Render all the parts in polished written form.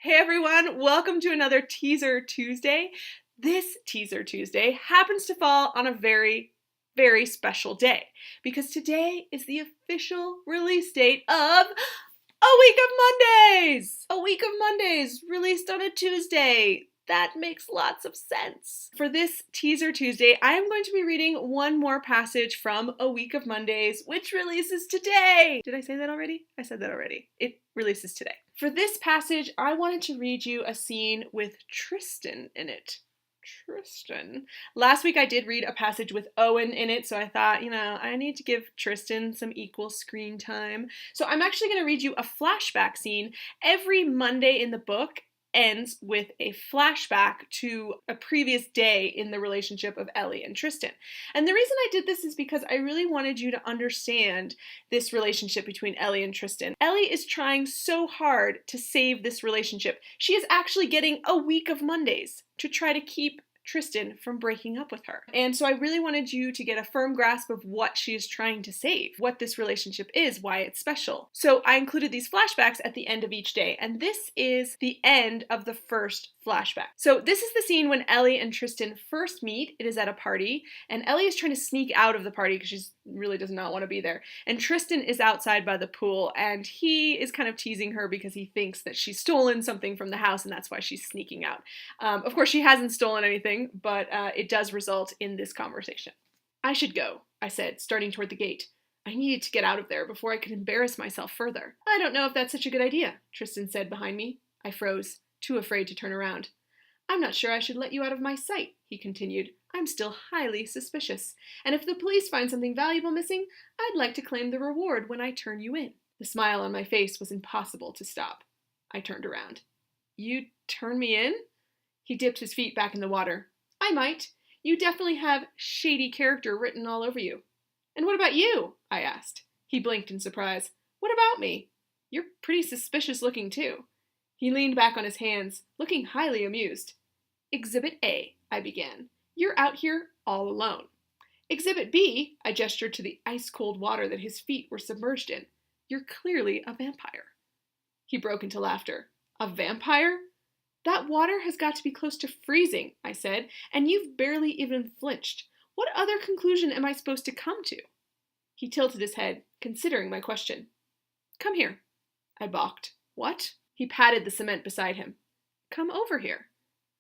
Hey everyone, welcome to another Teaser Tuesday. This Teaser Tuesday happens to fall on a very, very special day because today is the official release date of A Week of Mondays! A Week of Mondays released on a Tuesday. That makes lots of sense. For this Teaser Tuesday, I am going to be reading one more passage from A Week of Mondays, which releases today. Did I say that already? I said that already. It releases today. For this passage, I wanted to read you a scene with Tristan in it. Tristan. Last week I did read a passage with Owen in it, so I thought, I need to give Tristan some equal screen time. So I'm actually going to read you a flashback scene. Every Monday in the book ends with a flashback to a previous day in the relationship of Ellie and Tristan. And the reason I did this is because I really wanted you to understand this relationship between Ellie and Tristan. Ellie is trying so hard to save this relationship. She is actually getting a week of Mondays to try to keep Tristan from breaking up with her. And so I really wanted you to get a firm grasp of what she is trying to save, what this relationship is, why it's special. So I included these flashbacks at the end of each day, and this is the end of the first flashback. So this is the scene when Ellie and Tristan first meet. It is at a party, and Ellie is trying to sneak out of the party because she really does not want to be there. And Tristan is outside by the pool, and he is kind of teasing her because he thinks that she's stolen something from the house, and that's why she's sneaking out. Of course, she hasn't stolen anything, but it does result in this conversation. "I should go," I said, starting toward the gate. I needed to get out of there before I could embarrass myself further. "I don't know if that's such a good idea," Tristan said behind me. I froze, too afraid to turn around. "I'm not sure I should let you out of my sight," he continued. "I'm still highly suspicious, and if the police find something valuable missing, I'd like to claim the reward when I turn you in." The smile on my face was impossible to stop. I turned around. "You turn me in?" He dipped his feet back in the water. "I might. You definitely have shady character written all over you." "And what about you?" I asked. He blinked in surprise. "What about me?" "You're pretty suspicious looking too." He leaned back on his hands, looking highly amused. "Exhibit A," I began. "You're out here all alone." "Exhibit B," I gestured to the ice-cold water that his feet were submerged in. "You're clearly a vampire." He broke into laughter. "A vampire?" "That water has got to be close to freezing," I said, "and you've barely even flinched. What other conclusion am I supposed to come to?" He tilted his head, considering my question. "Come here." I balked. "What?" He patted the cement beside him. "Come over here."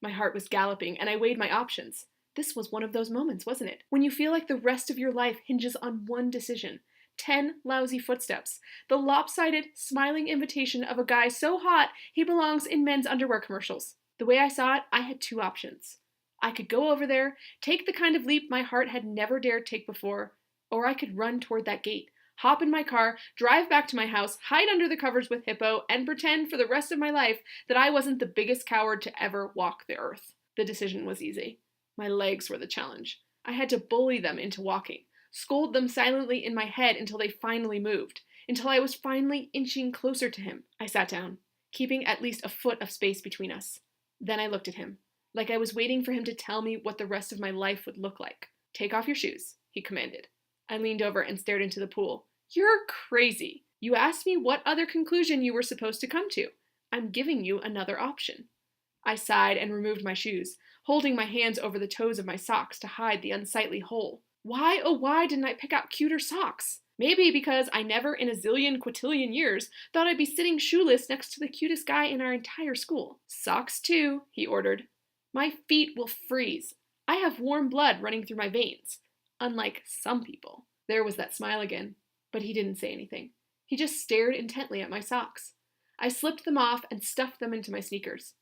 My heart was galloping, and I weighed my options. This was one of those moments, wasn't it? When you feel like the rest of your life hinges on one decision. 10 lousy footsteps. The lopsided, smiling invitation of a guy so hot he belongs in men's underwear commercials. The way I saw it, I had two options. I could go over there, take the kind of leap my heart had never dared take before, or I could run toward that gate, hop in my car, drive back to my house, hide under the covers with Hippo, and pretend for the rest of my life that I wasn't the biggest coward to ever walk the earth. The decision was easy. My legs were the challenge. I had to bully them into walking, scold them silently in my head until they finally moved, until I was finally inching closer to him. I sat down, keeping at least a foot of space between us. Then I looked at him, like I was waiting for him to tell me what the rest of my life would look like. "Take off your shoes," he commanded. I leaned over and stared into the pool. "You're crazy. You asked me what other conclusion you were supposed to come to. I'm giving you another option." I sighed and removed my shoes, holding my hands over the toes of my socks to hide the unsightly hole. Why, oh why didn't I pick out cuter socks? Maybe because I never in a zillion quintillion years thought I'd be sitting shoeless next to the cutest guy in our entire school. "Socks too," he ordered. "My feet will freeze. I have warm blood running through my veins. Unlike some people." There was that smile again, but he didn't say anything. He just stared intently at my socks. I slipped them off and stuffed them into my sneakers.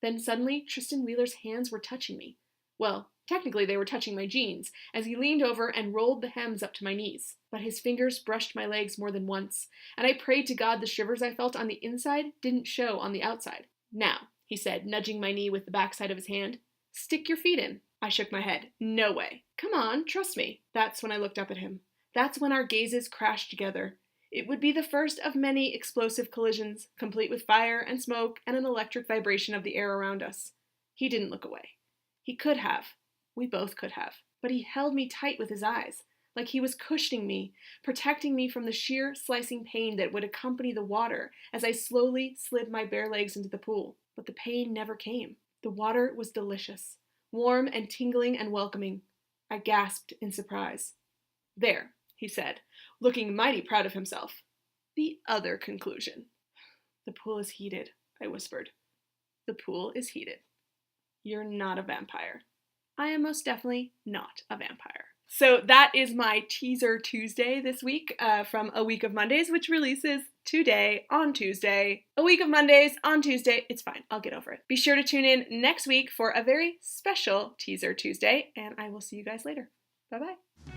Then suddenly, Tristan Wheeler's hands were touching me. Well, technically they were touching my jeans, as he leaned over and rolled the hems up to my knees. But his fingers brushed my legs more than once, and I prayed to God the shivers I felt on the inside didn't show on the outside. "Now," he said, nudging my knee with the backside of his hand, "stick your feet in." I shook my head. "No way." "Come on, trust me." That's when I looked up at him. That's when our gazes crashed together. It would be the first of many explosive collisions, complete with fire and smoke and an electric vibration of the air around us. He didn't look away. He could have. We both could have. But he held me tight with his eyes, like he was cushioning me, protecting me from the sheer slicing pain that would accompany the water as I slowly slid my bare legs into the pool. But the pain never came. The water was delicious, warm and tingling and welcoming. I gasped in surprise. "There," he said, looking mighty proud of himself. "The other conclusion." "The pool is heated," I whispered. "The pool is heated. You're not a vampire." I am most definitely not a vampire. So that is my Teaser Tuesday this week from A Week of Mondays, which releases today on Tuesday. A Week of Mondays on Tuesday. It's fine. I'll get over it. Be sure to tune in next week for a very special Teaser Tuesday, and I will see you guys later. Bye-bye.